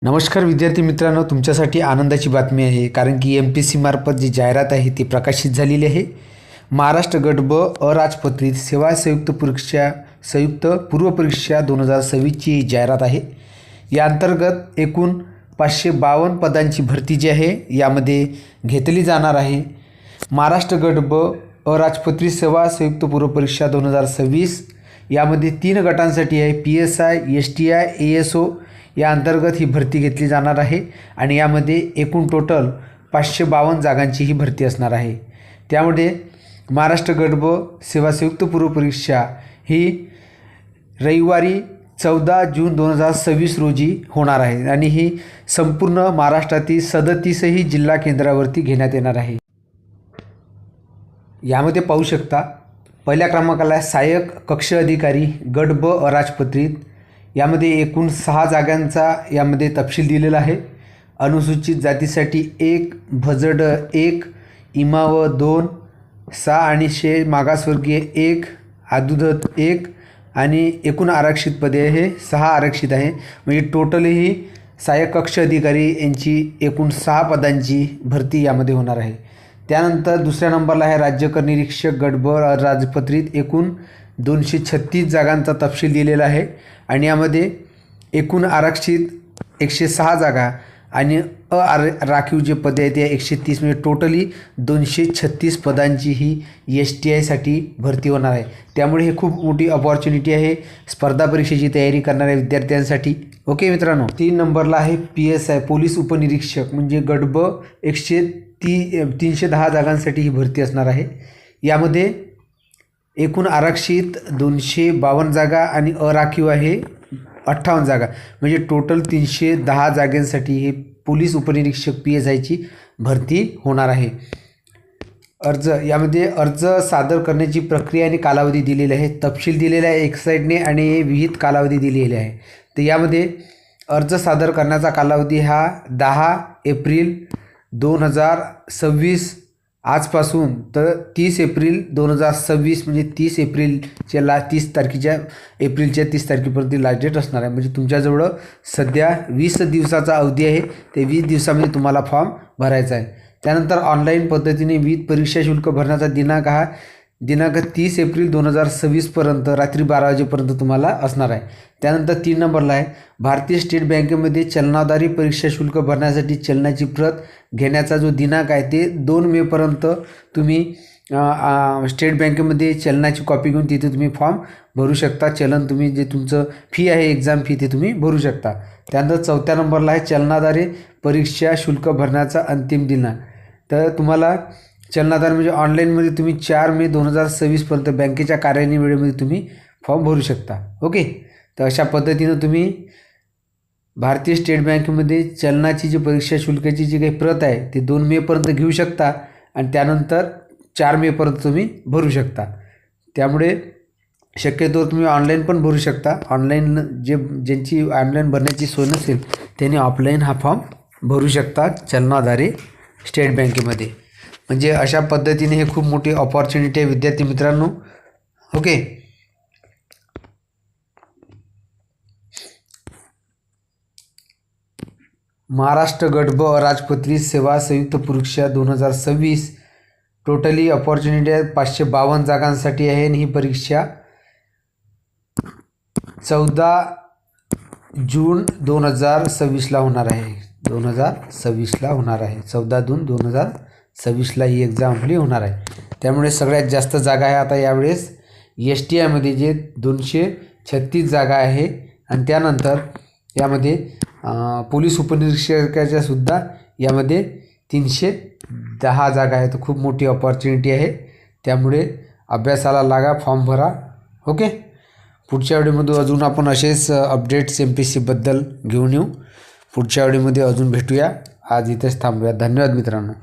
नमस्कार विद्यार्थी मित्रांनो, तुमच्यासाठी आनंदाची बातमी आहे. कारण की MPSC मार्फत जी जाहिरात आहे ती प्रकाशित झालेली आहे. महाराष्ट्र गट ब अराजपत्रित सेवा संयुक्त पूर्व परीक्षा 2026ची ही जाहिरात आहे. या अंतर्गत एकूण 552 पदांची भरती जी आहे यामध्ये घेतली जाणार आहे. महाराष्ट्र गट ब अराजपत्रित सेवा संयुक्त पूर्व परीक्षा 2026 यामध्ये 3 गटांसाठी आहे. PSI, STI, ASO या अंतर्गत ही भरती घेतली जाणार आहे आणि यामध्ये एकूण टोटल 552 जागांची ही भरती असणार आहे. त्यामध्ये महाराष्ट्र गट ब सेवा संयुक्त पूर्व परीक्षा ही रविवारी 14 जून 2026 रोजी होणार आहे आणि ही संपूर्ण महाराष्ट्रातील 37ही जिल्हा केंद्रावरती घेण्यात येणार आहे. यामध्ये पाहू शकता, पहिल्या क्रमांकाला सहाय्यक कक्ष अधिकारी गट ब अराजपत्रित. यामध्ये एकूण 6 जागांचा यामध्ये तपशील दिलेला आहे. अनुसूचित जातीसाठी 1, भजड 1, इमाव 2, 6 आणि शे मागासवर्गीय 1, अधुदत 1 आणि एकूण आरक्षित पदे हे 6 आरक्षित आहे. म्हणजे टोटल ही सहाय्यक कक्ष अधिकारी यांची एकूण 6 पदांची भरती यामध्ये होणार आहे. त्यानंतर दुसऱ्या नंबरला आहे राज्यकर निरीक्षक गट ब राजपत्रित. एकूण 236 जागांचा तपशील दिलेला आहे आणि यामध्ये एकूण आरक्षित 106 जागा आणि राखीव जे पदे आहेत त्या 130, म्हणजे टोटली 236 पदांची ही STIसाठी भरती होणार आहे. त्यामुळे हे खूप मोठी अपॉर्च्युनिटी आहे स्पर्धा परीक्षेची तयारी करणाऱ्या विद्यार्थ्यांसाठी. ओके मित्रांनो, 3 नंबरला आहे PSI पोलीस उपनिरीक्षक, म्हणजे गट ब 310 जागांसाठी ही भरती असणार आहे. यामध्ये एकूण आरक्षित 252 जागा आणि अराखीव आहे 58 जागा, म्हणजे टोटल 310 जागांसाठी हे पोलीस उपनिरीक्षक PSIची भरती होणार आहे. यामध्ये अर्ज सादर करण्याची प्रक्रिया आणि कालावधी दिलेली आहे. तपशील दिलेला आहे एक साईडने आणि विहित कालावधी दिलेली आहे. तर यामध्ये अर्ज सादर करण्याचा कालावधी हा 10 एप्रिल 2026 आजपासून तर 30 एप्रिल 2026, म्हणजे 30 एप्रिलच्या 30 तारखेच्या एप्रिलच्या 30 तारखेपर्यंत लास्ट डेट असणार आहे. म्हणजे तुमच्याजवळ सध्या 20 दिवसाचा अवधी आहे. ते 20 दिवसामध्ये तुम्हाला फॉर्म भरायचा आहे. त्यानंतर ऑनलाईन पद्धतीने विविध परीक्षा शुल्क भरण्याचा दिनांक 30 एप्रिल 2026पर्यंत रात्री 12 वाजेपर्यंत तुम्हाला असणार आहे. त्यानंतर 3 नंबरला आहे भारतीय स्टेट बँकेमध्ये चलनाधारी परीक्षा शुल्क भरण्यासाठी चलनाची प्रत घेण्याचा जो दिनांक आहे ते 2 मेपर्यंत तुम्ही स्टेट बँकेमध्ये चलनाची कॉपी घेऊन तिथे तुम्ही फॉर्म भरू शकता. चलन तुम्ही जे तुमचं फी आहे एक्झाम फी ते तुम्ही भरू शकता. त्यानंतर 4थ्या नंबरला आहे चलनाधारी परीक्षा शुल्क भरण्याचा अंतिम दिनांक. तर तुम्हाला चलनाधार म्हणजे ऑनलाईनमध्ये तुम्ही 4 मे 2026पर्यंत बँकेच्या कार्यालयीन वेळेमध्ये तुम्ही फॉर्म भरू शकता. ओके, तर अशा पद्धतीनं तुम्ही भारतीय स्टेट बँकेमध्ये चलनाची जी परीक्षा शुल्काची जी काही प्रत आहे ते 2 मेपर्यंत घेऊ शकता आणि त्यानंतर 4 मेपर्यंत तुम्ही भरू शकता. त्यामुळे शक्यतो तुम्ही ऑनलाईन पण भरू शकता. ऑनलाईन ज्यांची ऑनलाईन भरण्याची सोय नसेल त्यांनी ऑफलाईन हा फॉर्म भरू शकता चलनाधारे स्टेट बँकेमध्ये. म्हणजे अशा पद्धतीने हे खूप मोठी अपॉर्च्युनिटी आहे विद्यार्थी मित्रांनो. ओके, महाराष्ट्र गट ब राजपत्रित सेवा संयुक्त परीक्षा 2026 टोटली अपॉर्च्युनिटी आहे 552 जागांसाठी आहे आणि ही परीक्षा 14 जून 2026ला होणार आहे. 2026ला होणार आहे. 14 जून 2026ला ही एक्झाम आपली होणार आहे. त्यामुळे सगळ्यात जास्त जागा आहे आता यावेळेस STIमध्ये जे 236 जागा आहे आणि त्यानंतर यामध्ये पोलीस उपनिरीक्षकाच्या सुद्धा यामध्ये 310 जागा आहेत. खूप मोठी अपॉर्च्युनिटी आहे. त्यामुळे अभ्यासाला लागा, फॉर्म भरा. ओके, पुढच्या व्हिडिओमध्ये अजून आपण असेच अपडेट्स MPSCबद्दल घेऊन येऊ. पुढच्या व्हिडिओमध्ये अजून भेटूया. आज इथेच थांबूया. धन्यवाद मित्रांनो.